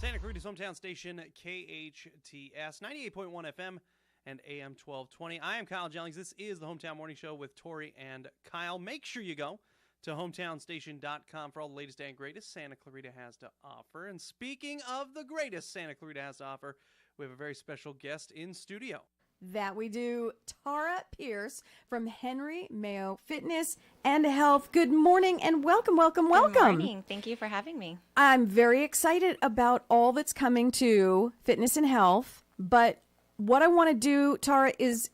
Santa Clarita's hometown station, KHTS, 98.1 FM and AM 1220. I am Kyle Jennings. This is the Hometown Morning Show with Tori and Kyle. Make sure you go to hometownstation.com for all the latest and greatest Santa Clarita has to offer. And speaking of the greatest Santa Clarita has to offer, we have a very special guest in studio. That we do. Tara Pearce from Henry Mayo Fitness and Health. Good morning and welcome. Good morning. Thank you for having me. I'm very excited about all that's coming to fitness and health. But what I want to do, Tara, is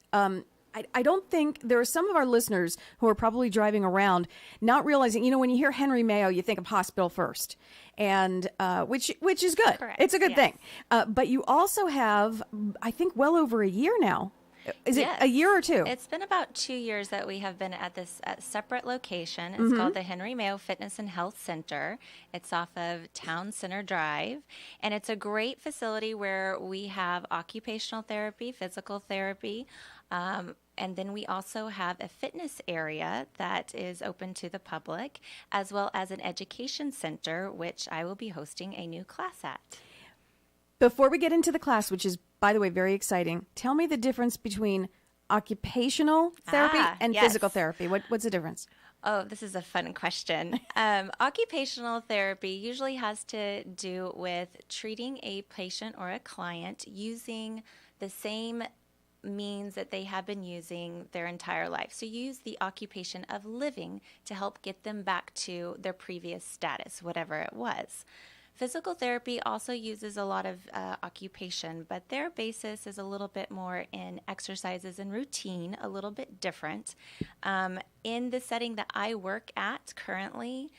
I don't think there are some of our listeners who are probably driving around not realizing, when you hear Henry Mayo, you think of hospital first. And which is good. Correct. It's a good thing. But you also have, I think, well over a year now. Is it a year or two? It's been about 2 years that we have been at this separate location. It's called the Henry Mayo Fitness and Health Center. It's off of Town Center Drive. And it's a great facility where we have occupational therapy, physical therapy, and then we also have a fitness area that is open to the public, as well as an education center, which I will be hosting a new class at. Before we get into the class, which is, by the way, very exciting, tell me the difference between occupational therapy and physical therapy. What's the difference? Oh, this is a fun question. Occupational therapy usually has to do with treating a patient or a client using the same means that they have been using their entire life. So you use the occupation of living to help get them back to their previous status, whatever it was. Physical therapy also uses a lot of occupation, but their basis is a little bit more in exercises and routine, a little bit different. In the setting that I work at currently,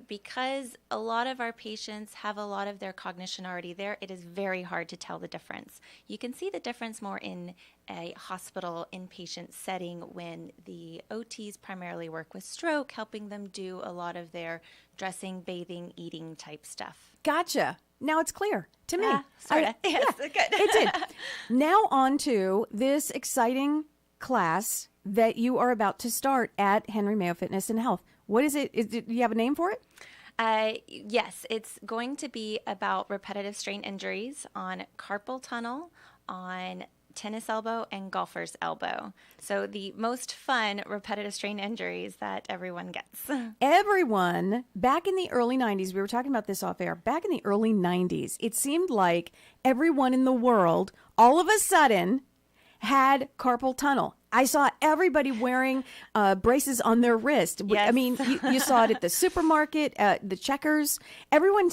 because a lot of our patients have a lot of their cognition already there, it is very hard to tell the difference. You can see the difference more in a hospital inpatient setting when the OTs primarily work with stroke, helping them do a lot of their dressing, bathing, eating type stuff. Gotcha. Now it's clear to me. Sort of. Yes, good. It did. Now on to this exciting class that you are about to start at Henry Mayo Fitness and Health. What is it? Do you have a name for it? Yes, it's going to be about repetitive strain injuries on carpal tunnel, on tennis elbow, and golfer's elbow. So the most fun repetitive strain injuries that everyone gets. Everyone, back in the early 90s, we were talking about this off air, back in the early 90s, it seemed like everyone in the world, all of a sudden, had carpal tunnel. I saw everybody wearing braces on their wrist. Yes. I mean, you saw it at the supermarket, the Checkers. Everyone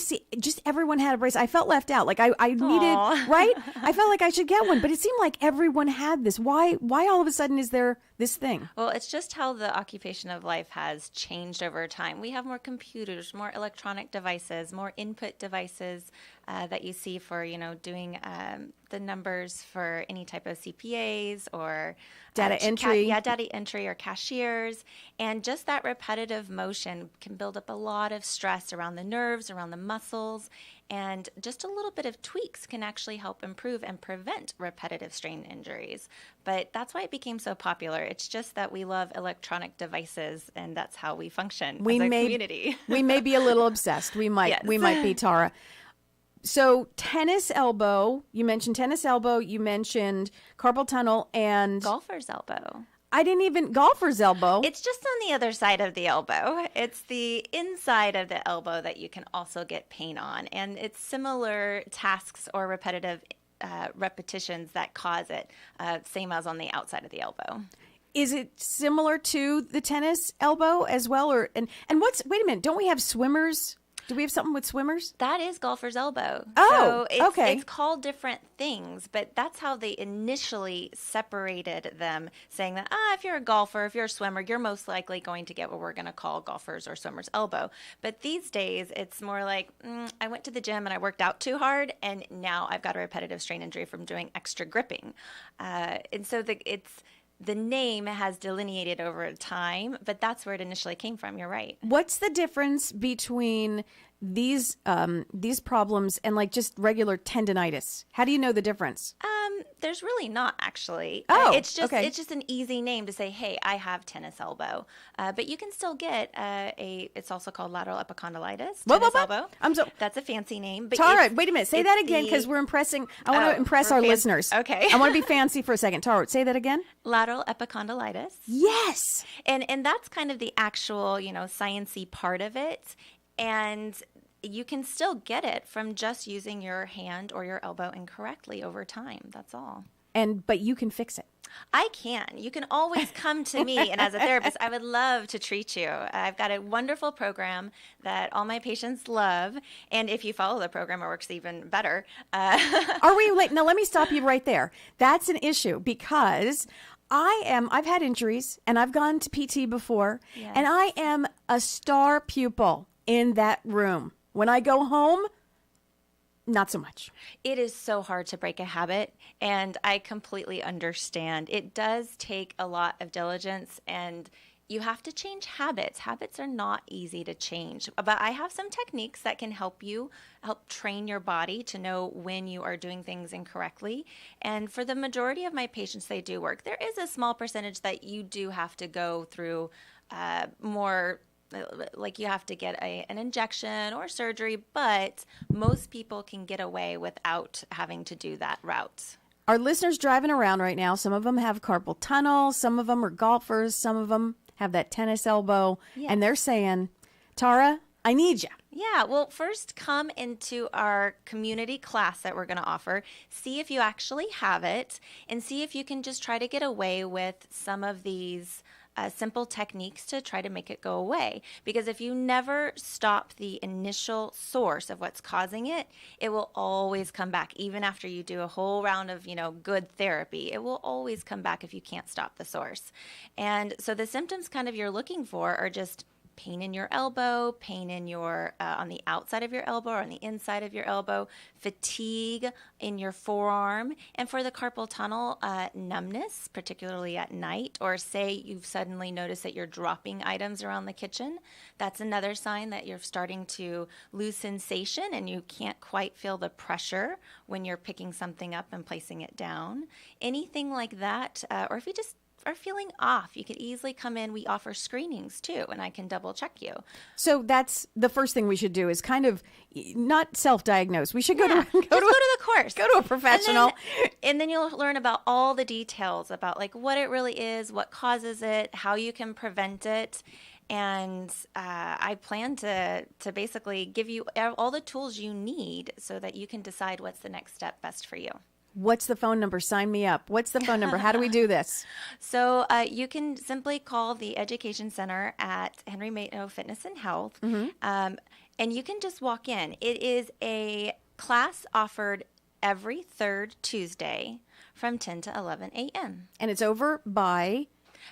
had a brace. I felt left out. Like I needed, right? I felt like I should get one, but it seemed like everyone had this. Why all of a sudden is there this thing? Well, it's just how the occupation of life has changed over time. We have more computers, more electronic devices, more input devices that you see for, doing the numbers for any type of CPAs or data entry. Data entry or cashiers. And just that repetitive motion can build up a lot of stress around the nerves, around the muscles. And just a little bit of tweaks can actually help improve and prevent repetitive strain injuries. But that's why it became so popular. It's just that we love electronic devices, and that's how we function as a community. We may be a little obsessed. We might be, Tara. So tennis elbow, you mentioned tennis elbow, you mentioned carpal tunnel, and golfer's elbow. Golfer's elbow. It's just on the other side of the elbow. It's the inside of the elbow that you can also get pain on. And it's similar tasks or repetitive repetitions that cause it, same as on the outside of the elbow. Is it similar to the tennis elbow as well? Wait a minute, don't we have swimmers? Do we have something with swimmers? That is golfer's elbow. Oh, so okay. It's called different things, but that's how they initially separated them, saying that, if you're a golfer, if you're a swimmer, you're most likely going to get what we're going to call golfer's or swimmer's elbow. But these days, it's more like, I went to the gym and I worked out too hard, and now I've got a repetitive strain injury from doing extra gripping. And so the name has delineated over time, but that's where it initially came from. You're right. What's the difference between these problems and like just regular tendinitis? How do you know the difference? There's really not, actually. Oh, it's just okay. it's just an easy name to say, hey, I have tennis elbow. But you can still get it's also called lateral epicondylitis, tennis elbow. That's a fancy name. But Tara, wait a minute. Say that again, because I want to impress our listeners. Okay. I want to be fancy for a second. Tara, say that again. Lateral epicondylitis. Yes. And that's kind of the actual, science-y part of it. And you can still get it from just using your hand or your elbow incorrectly over time. That's all. But you can fix it. I can. You can always come to me, and as a therapist, I would love to treat you. I've got a wonderful program that all my patients love, and if you follow the program, it works even better. Are we late? Now, let me stop you right there. That's an issue, because I've had injuries, and I've gone to PT before, Yes. and I am a star pupil in that room. When I go home, not so much. It is so hard to break a habit, and I completely understand. It does take a lot of diligence, and you have to change habits. Habits are not easy to change, but I have some techniques that can help train your body to know when you are doing things incorrectly. And for the majority of my patients, they do work. There is a small percentage that you do have to go through more, like you have to get an injection or surgery, but most people can get away without having to do that route. Our listeners driving around right now, some of them have carpal tunnel, some of them are golfers, some of them have that tennis elbow, and they're saying, Tara, I need you. Yeah, well, first come into our community class that we're going to offer, see if you actually have it, and see if you can just try to get away with some of these simple techniques to try to make it go away. Because if you never stop the initial source of what's causing it, it will always come back. Even after you do a whole round of, good therapy, it will always come back if you can't stop the source. And so the symptoms kind of you're looking for are just pain in your elbow, pain in your on the outside of your elbow or on the inside of your elbow, fatigue in your forearm, and for the carpal tunnel, numbness, particularly at night, or say you've suddenly noticed that you're dropping items around the kitchen. That's another sign that you're starting to lose sensation and you can't quite feel the pressure when you're picking something up and placing it down. Anything like that, or if you just are feeling off, you could easily come in. We offer screenings too, and I can double check you. So that's the first thing we should do, is kind of not self-diagnose. We should go to the course. Go to a professional. And then you'll learn about all the details about like what it really is, what causes it, how you can prevent it. And I plan to basically give you all the tools you need so that you can decide what's the next step best for you. What's the phone number? Sign me up. What's the phone number? How do we do this? So you can simply call the Education Center at Henry Mayo Fitness and Health, and you can just walk in. It is a class offered every third Tuesday from 10 to 11 a.m. And it's over by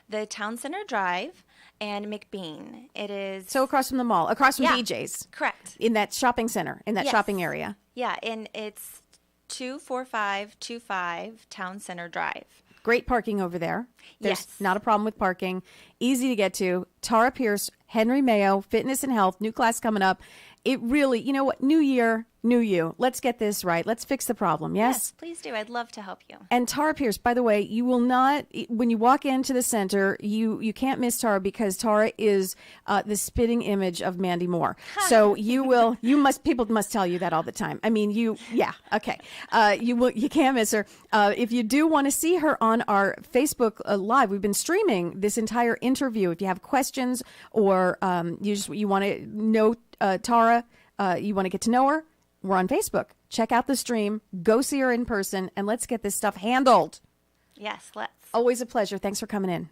the Town Center Drive and McBean. It is so across from the mall, across from BJ's. Correct. In that shopping center, in that shopping area. Yeah, and it's 24525 Town Center Drive. Great parking over there. There's Yes. not a problem with parking. Easy to get to. Tara Pearce, Henry Mayo, Fitness and Health, new class coming up. It really, you know what? New year, new you. Let's get this right. Let's fix the problem. Yes? Please do. I'd love to help you. And Tara Pearce, by the way, you will not, when you walk into the center, you can't miss Tara, because Tara is the spitting image of Mandy Moore. So people must tell you that all the time. I mean, you can't miss her. If you do want to see her on our Facebook Live, we've been streaming this entire interview. If you have questions or you want to know Tara, you want to get to know her, we're on Facebook. Check out the stream. Go see her in person, and let's get this stuff handled. Yes, let's. Always a pleasure. Thanks for coming in.